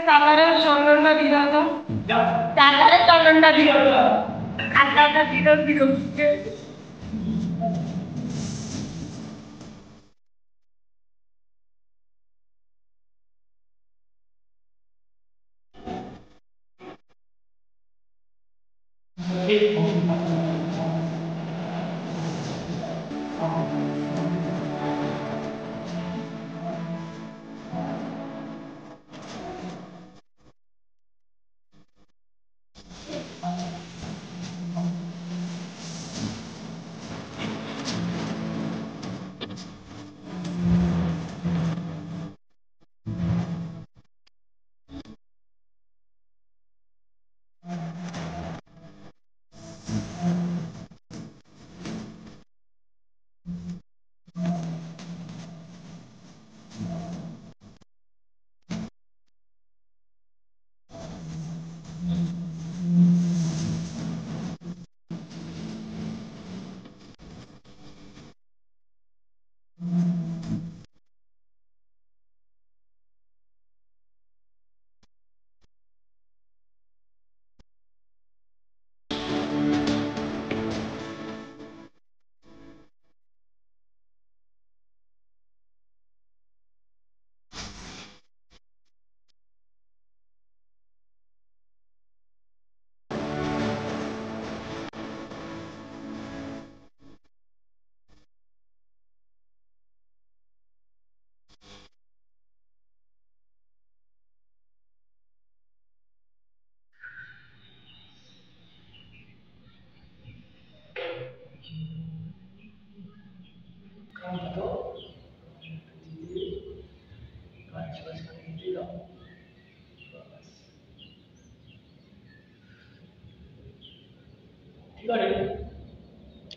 কালারের চন্দনটা দিলাম তো কালারের চন্দনটা দিলাম কালারটা দিলাম দিলাম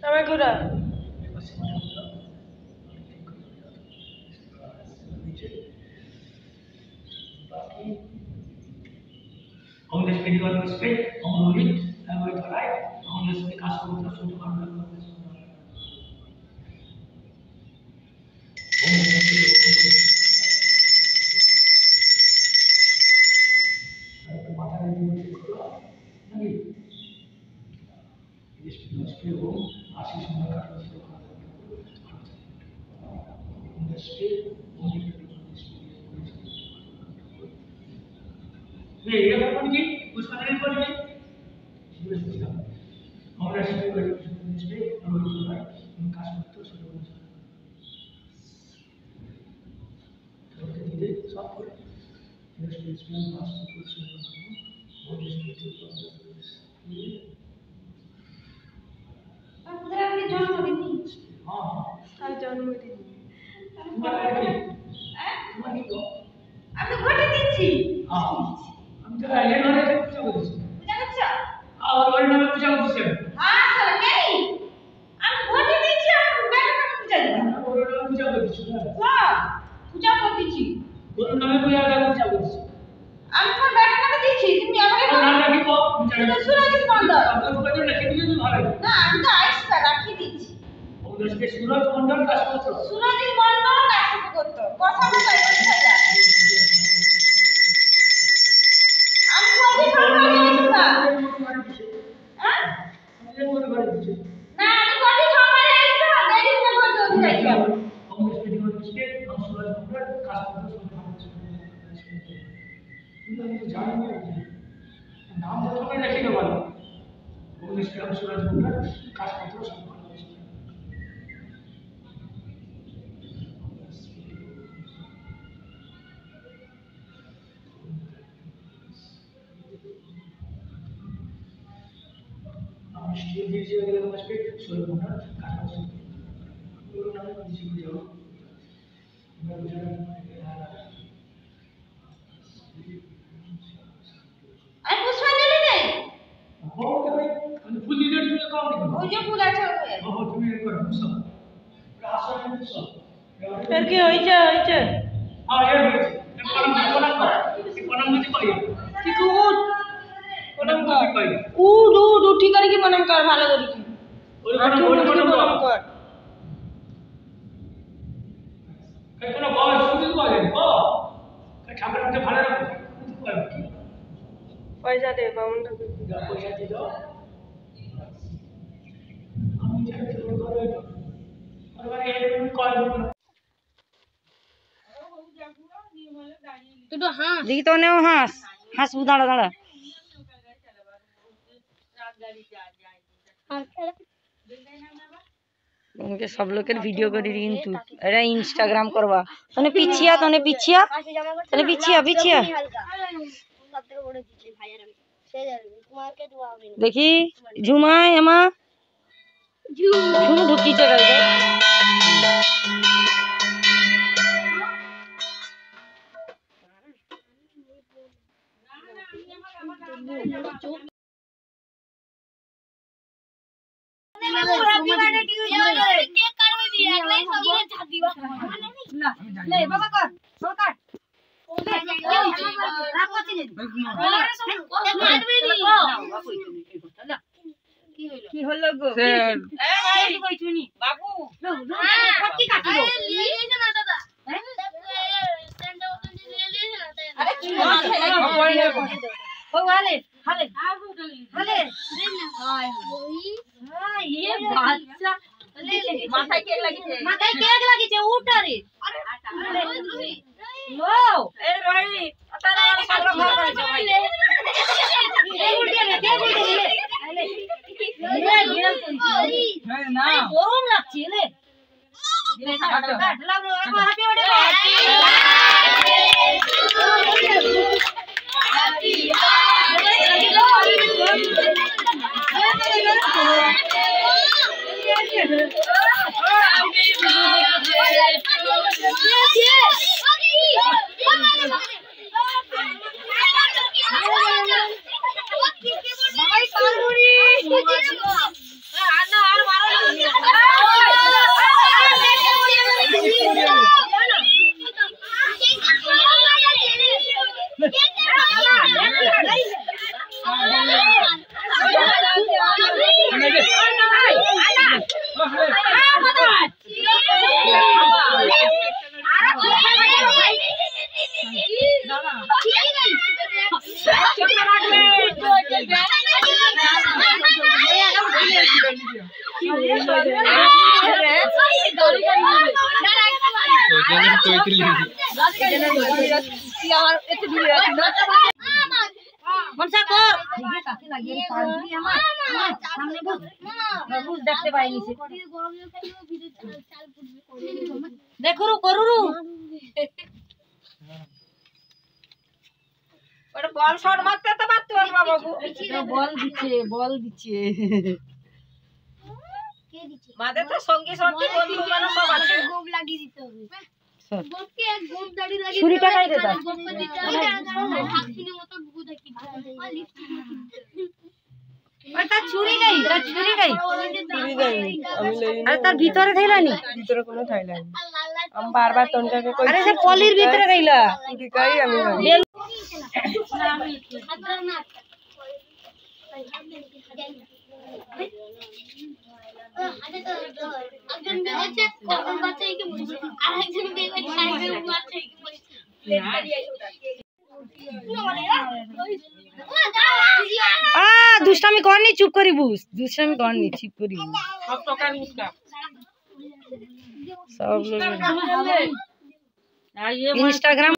আমি ঘুরা On the spiritual aspect, on the wit, and with the right, on the speak as well as to conduct. আমি ঘটে দিচ্ছি আমি তো এর নামে পূজা করছি আর ওর নামে পূজা করছি হ্যাঁ চলে নেই আমি ঘটে দিচ্ছি আমি বেটা পূজা দিই ওর নামে পূজা করছি হ্যাঁ পূজা করতেছি ওর নামে পূজা করছি আমি কোন বেটা নামে দিচ্ছি তুমি আমাকে নাম রাখি তো সুরজিৎ মন্ডল আপনার দোকানে রেখে দিলে তো ভালো না আমি তো আইসটা রাখি দিচ্ছি ওদেরকে সুরজ মন্ডল কাজ করছো সুরজিৎ মন্ডল কাজ করতো কথা বলতে আমি বলি সরকারি আইসটা হ্যাঁ না আমি বলি সরকারি আইসটা দেরি না করতে দিলাম আমাদের স্পেশাল স্টেট সুরজ মন্ডল কাজ করছো তুমি তো জানো না নাম তো তোমরা রেখে দেবো ওদের স্পেশাল সুরজ মন্ডল কাজ করছো स्टील दीजिए अगर हम पे सोलर मोटर काटा से और नाम दीजिए जाओ मैं बुझा আমি পুষ্পাঞ্জলি দেই हो तो भाई फुल लीडर तुम्हें काम नहीं ওই যে ফুল আছে हो तुम्हें एक करो सब राशन है सब তোর কি হইছে हां ये होइছে কোন মতে পাইয়া উঠি করে কি প্রণাম কর ভালো করে কি প্রণাম কর কোনো বল শুধু বলেন ও ঠাকুরকে ভালো রাখো পয়সা দে বামুনটা পয়সা দিয়ে দাও আমি যেটা শুরু করব আর এরকম কল তো হাঁ দেখি তো নেও হাঁস হাঁস দাঁড়া দাঁড়া उनके सब लोग के वीडियो करी কিন্তু এরা इंस्टाग्राम करवा तने पिछिया तने पिछिया पिछिया देखी झुमाए एमा झुम ढुकी चल ये बादशाह মাথায় কেক লাগিছে উটারে লো এ ভাই তারা সারা ঘর করেছে ভাই এই উল্টে কে উল্টে লে না গরম লাগছে লে দিলে কাট লাগলো হ্যাপি মনসা কর কাকে লাগিয়ে পারবি আমার সামনে বুঝ দেখতে পাইনি সে দেখো রু করু ওটা বল শট মারতে তো পারতো না বাবু বল দিচ্ছে কে দিচ্ছে মাদের তো সঙ্গে সঙ্গে বন্ধু মানুষ সব আছে গোব লাগিয়ে দিতে হবে গোবকে এক গোব দাড়ি লাগিয়ে ছুরিটা কাই দে দাও হাকিনের মতো গুগু দেখি ওটা ছুরি গাই আরে তার ভিতরে থাইলানি ভিতরে কোনো থাইলানি हम बार-बार तनका के अरे से पॉलिर भीतर गइला কি কাই আমি दुष्टामी करनी चुप करी बुझ दुष्टामी करनी चुप करी সব টাকার মুস্কা सब लोग इंस्टाग्राम